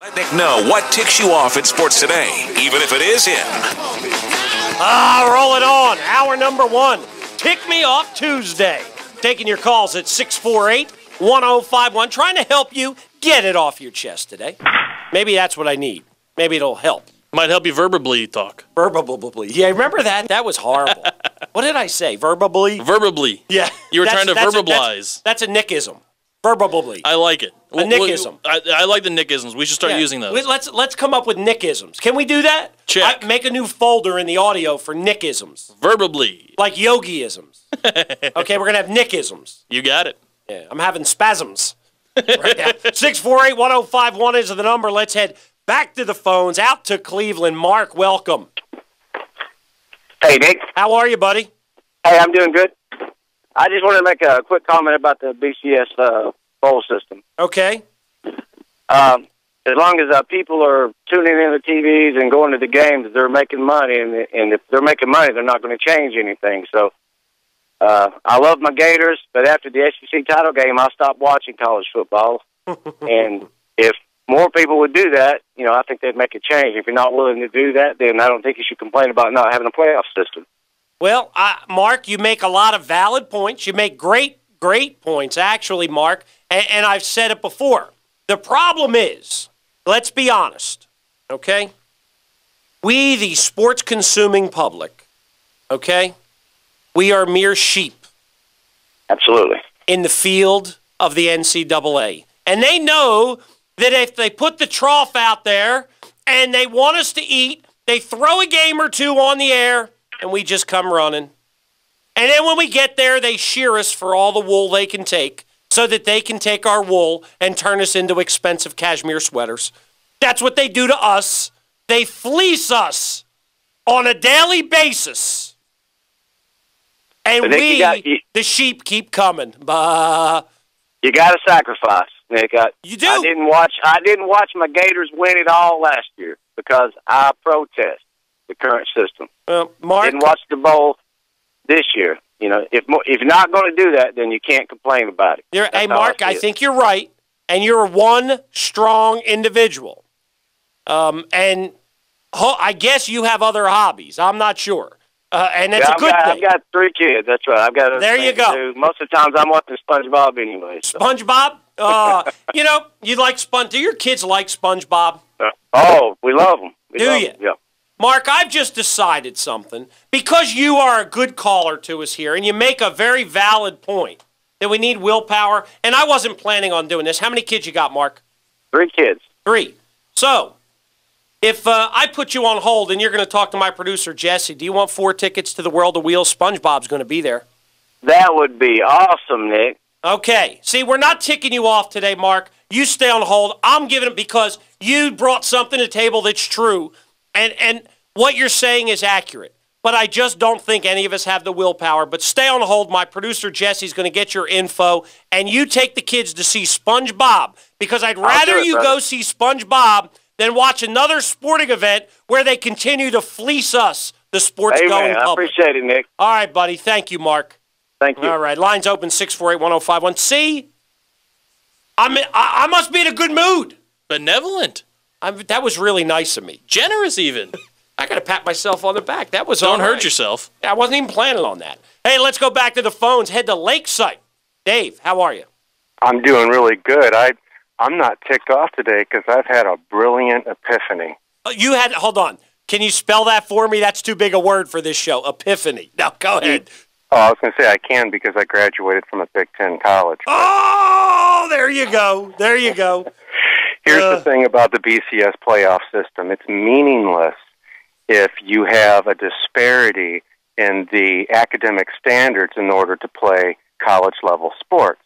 Let Nick know what ticks you off in sports today, even if it is him. Roll it on. Hour number 1. Tick Me Off Tuesday. Taking your calls at 648-1051. Trying to help you get it off your chest today. Maybe that's what I need. Maybe it'll help. Might help you verbally talk. Verbally. Yeah, remember that? That was horrible. What did I say? Verbally? Verbally. Yeah. You were trying to verbalize. That's a Nickism. Verbally. I like it. A Nickism. I like the Nickisms. We should start using those. Let's come up with Nickisms. Can we do that? Check. Make a new folder in the audio for Nickisms. Verbally. Like yogiisms. Okay, we're going to have Nickisms. You got it. Yeah, I'm having spasms right now. 648-1051 is the number. Let's head back to the phones, out to Cleveland. Mark, welcome. Hey, Nick. How are you, buddy? Hey, I'm doing good. I just wanted to make a quick comment about the BCS bowl system. Okay. As long as people are tuning in the TVs and going to the games, they're making money, and if they're making money, they're not going to change anything. So I love my Gators, but after the SEC title game, I stopped watching college football. And if more people would do that, I think they'd make a change. If you're not willing to do that, then I don't think you should complain about not having a playoff system. Well, Mark, you make a lot of valid points. You make great points, actually, Mark. And I've said it before. The problem is, let's be honest, okay? We, the sports-consuming public, okay, we are mere sheep. Absolutely. In the field of the NCAA. And they know that if they put the trough out there and they want us to eat, they throw a game or two on the air, and we just come running. And then when we get there, they shear us for all the wool they can take so that they can take our wool and turn us into expensive cashmere sweaters. That's what they do to us. They fleece us on a daily basis. And the sheep, keep coming. Bah. You got to sacrifice, Nick. You do. I didn't watch my Gators win it all last year because I protest the current system. Mark, didn't watch the bowl this year. If you're not going to do that, then you can't complain about it. Hey, Mark, I think you're right, and you're one strong individual. And I guess you have other hobbies. I'm not sure. And that's a good thing. I've got 3 kids. That's right. I've got. There you go. Most of the times I'm watching SpongeBob anyway. So. SpongeBob? You like Do your kids like SpongeBob? We love them. Do you? Yeah. Mark, I've just decided something. Because you are a good caller to us here, and you make a very valid point that we need willpower, and I wasn't planning on doing this. How many kids you got, Mark? 3 kids. 3. So, if I put you on hold and you're going to talk to my producer, Jesse, do you want 4 tickets to the World of Wheels? SpongeBob's going to be there. That would be awesome, Nick. Okay. See, we're not ticking you off today, Mark. You stay on hold. I'm giving it because you brought something to the table that's true. And what you're saying is accurate. But I just don't think any of us have the willpower. But stay on hold. My producer, Jesse's going to get your info. And you take the kids to see SpongeBob. Because I'd rather you go see SpongeBob than watch another sporting event where they continue to fleece us, the sports-going public. I appreciate it, Nick. All right, buddy. Thank you, Mark. Thank you. All right. Lines open, 648-1051. See? I must be in a good mood. Benevolent. That was really nice of me. Generous, even. I got to pat myself on the back. That was Don't hurt yourself. I wasn't even planning on that. Hey, let's go back to the phones. Head to Lakeside. Dave, how are you? I'm doing really good. I'm not ticked off today because I've had a brilliant epiphany. Hold on. Can you spell that for me? That's too big a word for this show. Epiphany. Now, go ahead. Oh, I was going to say I can because I graduated from a Big Ten college. Oh, there you go. There you go. Here's the thing about the BCS playoff system. It's meaningless if you have a disparity in the academic standards in order to play college-level sports.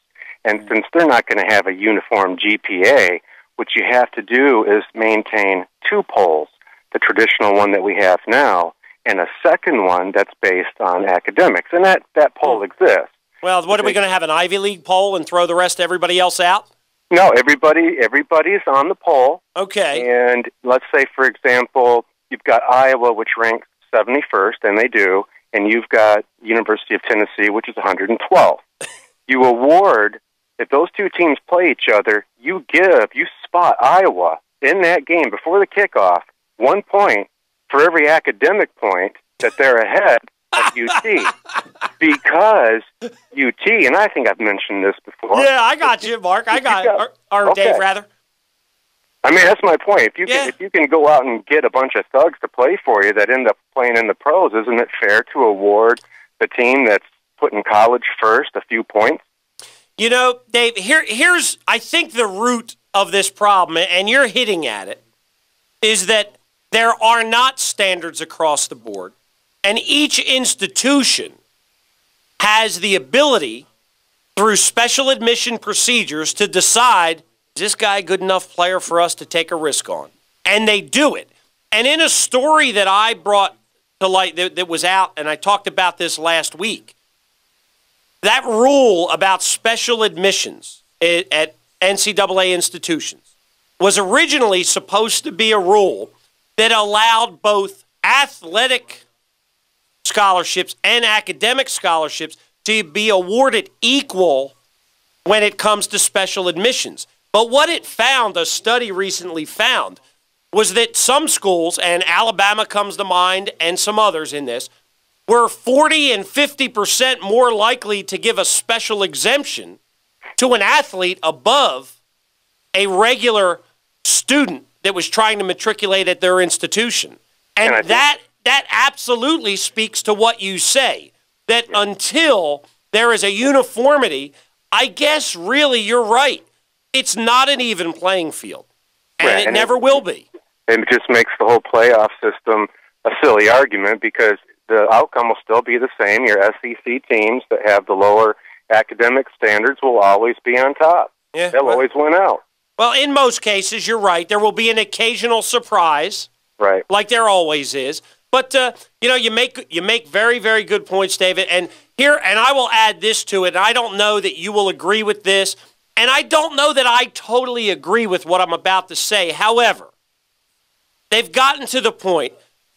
And since they're not going to have a uniform GPA, what you have to do is maintain 2 polls, the traditional one that we have now, and a second one that's based on academics. And that poll exists. Well, what are we going to have, an Ivy League poll and throw the rest of everybody else out? No, everybody's on the poll. Okay. And let's say, for example, you've got Iowa, which ranks 71st, and they do, and you've got University of Tennessee, which is 112th. You award, if those 2 teams play each other, you spot Iowa in that game before the kickoff 1 point for every academic point that they're ahead of UT. Because UT, and I think I've mentioned this before. Yeah, I got you, Mark. I got or okay. Dave, rather. I mean, that's my point. If you can go out and get a bunch of thugs to play for you that end up playing in the pros, isn't it fair to award the team that's putting college first a few points? You know, Dave, here's, I think, the root of this problem, and you're hitting at it, is that there are not standards across the board, and each institution has the ability, through special admission procedures, to decide, is this guy a good enough player for us to take a risk on? And they do it. And in a story that I brought to light that was out, and I talked about this last week, that rule about special admissions at NCAA institutions was originally supposed to be a rule that allowed both athletic scholarships and academic scholarships to be awarded equal when it comes to special admissions. But what it found, a study recently found, was that some schools, and Alabama comes to mind and some others in this, were 40 and 50% more likely to give a special exemption to an athlete above a regular student that was trying to matriculate at their institution. And that absolutely speaks to what you say, that until there is a uniformity, I guess really you're right. It's not an even playing field, and it never will be. And it just makes the whole playoff system a silly argument because the outcome will still be the same. Your SEC teams that have the lower academic standards will always be on top. Yeah, They'll always win out. Well, in most cases, you're right. There will be an occasional surprise, right? Like there always is. But you make very, very good points, David. And here, and I will add this to it. And I don't know that you will agree with this, and I don't know that I totally agree with what I'm about to say. However, they've gotten to the point.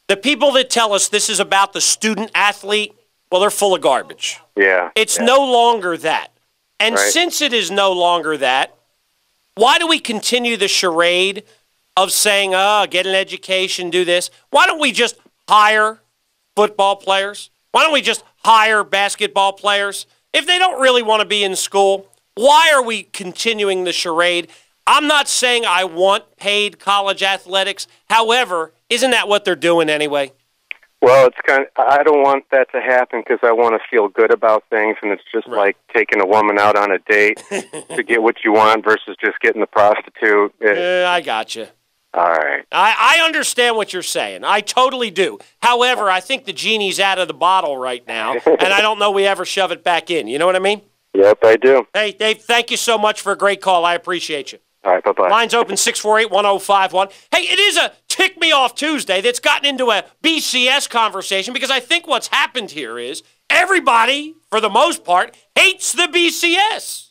The people that tell us this is about the student athlete, well, they're full of garbage. Yeah. It's no longer that. And since it is no longer that, why do we continue the charade of saying, get an education, do this? Why don't we just hire football players? Why don't we just hire basketball players? If they don't really want to be in school, why are we continuing the charade? I'm not saying I want paid college athletics. However, isn't that what they're doing anyway? Well, I don't want that to happen because I want to feel good about things, and it's just like taking a woman out on a date to get what you want versus just getting the prostitute. I got you. All right. I understand what you're saying. I totally do. However, I think the genie's out of the bottle right now, and I don't know we ever shove it back in. You know what I mean? Yep, I do. Hey, Dave, thank you so much for a great call. I appreciate you. All right, bye-bye. Lines open 648-1051. Hey, it is a Tick Me Off Tuesday that's gotten into a BCS conversation because I think what's happened here is everybody, for the most part, hates the BCS.